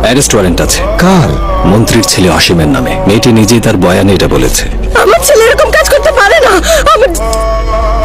Arrest warrant আছে। কার? মন্ত্রীর ছেলে অসীমের নামে। মেয়েটি নিজেই তার বয়ানে এটা বলেছে। আমার ছেলে এরকম কাজ করতে পারে না।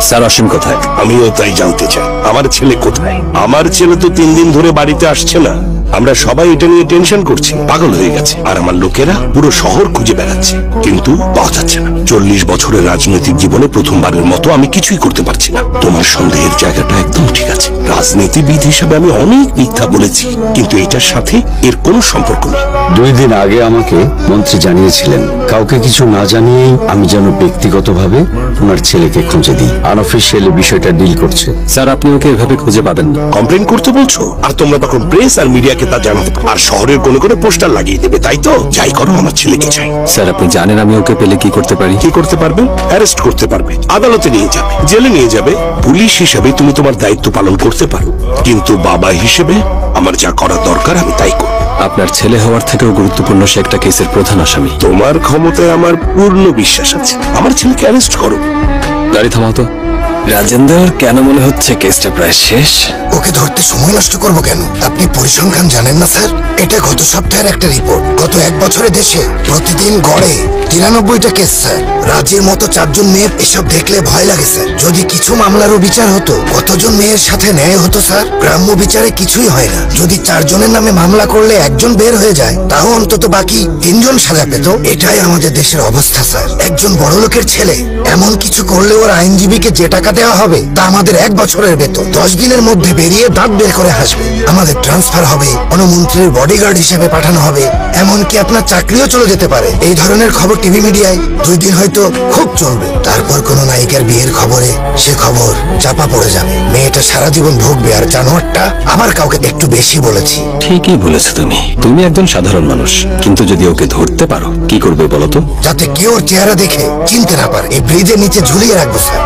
স্যার, অসীম কোথায়? আমিও তাই জানতে চাই, আমার ছেলে কোথায়? আমার ছেলে তো 3 দিন ধরে বাড়িতে আসছে না। আমরা সবাই এটা নিয়ে টেনশন করছি, পাগল হয়ে গেছে। আর আমার লোকেরা পুরো শহর খুঁজে বেড়াচ্ছে, কিন্তু পাওয়া যাচ্ছে না। 40 বছরের রাজনৈতিক জীবনে প্রথমবারের মতো আমি কিছুই করতে পারছি না। তোমার সন্দেহের জায়গাটা একদম ঠিক আছে। রাজনীতিবিদ হিসেবে আমি অনেক মিথ্যা বলেছি, কিন্তু এটার সাথে এর কোনো সম্পর্ক নেই। 2 দিন আগে আমাকে মন্ত্রী জানিয়েছিলেন কাউকে কিছু না জানিয়েই আমি যেন ব্যক্তিগতভাবে ওনার ছেলেকে খুঁজে দিই। আনঅফিসিয়ালি বিষয়টা ডিল করছে। স্যার, আপনি ওকে এভাবে খুঁজে পাবেন না। কমপ্লেন করতে বলছো, আর তোমরা তখন প্রেস আর মিডিয়াকে তা জানাতে পারো, আর শহরের কোনে কোনে পোস্টার লাগিয়ে দেবে, তাই তো? যাই করো, আমার ছেলেকে চাই। স্যার, আপনি জানেন আমি ওকে পেলে কি করতে পারি? কি করতে পারবে? অ্যারেস্ট করতে পারবে, আদালতে নিয়ে যাবে, জেলে নিয়ে যাবে। পুলিশ হিসেবে তুমি তোমার দায়িত্ব পালন করতে পারো, কিন্তু বাবা হিসেবে আমার যা করা দরকার আমি তাই করব। আপনার ছেলে হওয়ার থেকেও গুরুত্বপূর্ণ, সে একটা কেসের প্রধান আসামি। তোমার ক্ষমতায় আমার পূর্ণ বিশ্বাস আছে। আমার ছেলেকে অ্যারেস্ট করো। গাড়ি থামাও তো। রাজেন্দ্র, কেন মনে হচ্ছে কেসটা প্রায় শেষ? ওকে ধরতে সময় নষ্ট করব কেন? আপনি পরিসংখ্যান জানেন না স্যার? এটা গত সপ্তাহের একটা রিপোর্ট। গত 1 বছরে দেশে প্রতিদিন গড়ে 93টা কেস স্যার। রাজ্যের মতো 4 জন মেয়ে এসব দেখলে ভয় লাগে স্যার। যদি কিছু মামলারও বিচার হতো, কতজন মেয়ের সাথে ন্যায় হতো স্যার? গ্রাম্য বিচারে কিছুই হয় না। যদি 4 জনের নামে মামলা করলে 1 জন বের হয়ে যায়, তাও অন্তত বাকি 3 জন সাজা পেত। এটাই আমাদের দেশের অবস্থা স্যার। একজন বড় লোকের ছেলে এমন কিছু করলে ওর আইনজীবীকে যে টাকা দেওয়া হবে তা আমাদের 1 বছরের বেতন। 10 দিনের মধ্যে বেরিয়ে দাঁত বের করে হাসবে। আমাদের ট্রান্সফার হবে, কোনো মন্ত্রীর বডিগার্ড হিসেবে পাঠানো হবে, এমনকি আপনার চাকরিও চলে যেতে পারে। এই ধরনের খবর টিভি মিডিয়ায় 2 দিন হয়তো খুব চলবে, তারপর কোনো নায়িকার বিয়ের খবরে সে খবর চাপা পড়ে যাবে। মেয়েটা সারা জীবন ভুগবে। আর জানোয়ারটা আবার কাউকে একটু বেশি বলেছি। ঠিকই বলেছো তুমি একজন সাধারণ মানুষ, কিন্তু যদি ওকে ধরতে পারো কি করবে বলো তো? যাতে কেউ ওর চেহারা দেখে চিনতে না পারে। এই ব্রিজের নিচে ঝুলিয়ে রাখবো স্যার।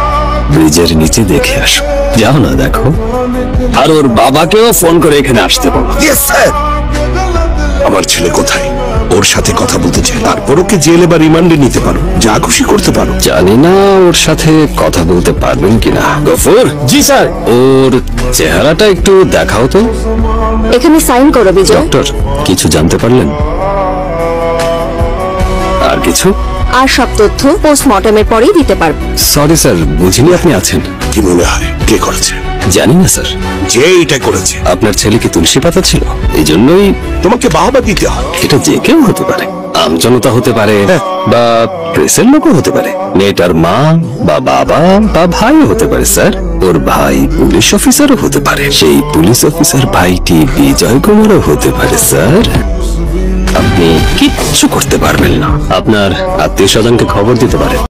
ব্রিজের নিচে দেখে আসো। যাও না, দেখো। আর ওর বাবাকেও ফোন করে এখানে আসতে বলো। Yes sir. আমার ছেলে কোথায়? ওর সাথে কথা বলতে চাই। তারপর ওকে জেলে বা রিমান্ডে নিতে পারো, যা খুশি করতে পারো। জানি না ওর সাথে কথা বলতে পারবেন কিনা। গফুর। জি স্যার। ওর চেহারাটা একটু দেখাও তো। এখানে সাইন করো বিজয়। ডক্টর, কিছু জানতে পারলেন? আর কিছু? আর সব তথ্য পোস্টমর্টমের পরেই দিতে পারবো। সরি স্যার, বুঝিনি আপনি আছেন। কি মনে হয় কে করেছে? জানি না স্যার। যে এটা করেছে। আপনার ছেলে কি তুলসী পাতা ছিল? এই জন্যই তোমাকে বাহবা দিতে হয়। এটা যে কেউ হতে পারে। আমজনতা হতে পারে, বা প্রেসের লোকও হতে পারে। মেয়েটার মা বা বাবা বা ভাইও হতে পারে স্যার। ওর ভাই পুলিশ অফিসারও হতে পারে। সেই পুলিশ অফিসার ভাইটি বিজয় কুমারও হতে পারে স্যার। আপনি কিচ্ছু করতে পারবেন না। আপনার আত্মীয় স্বজনকে খবর দিতে পারেন।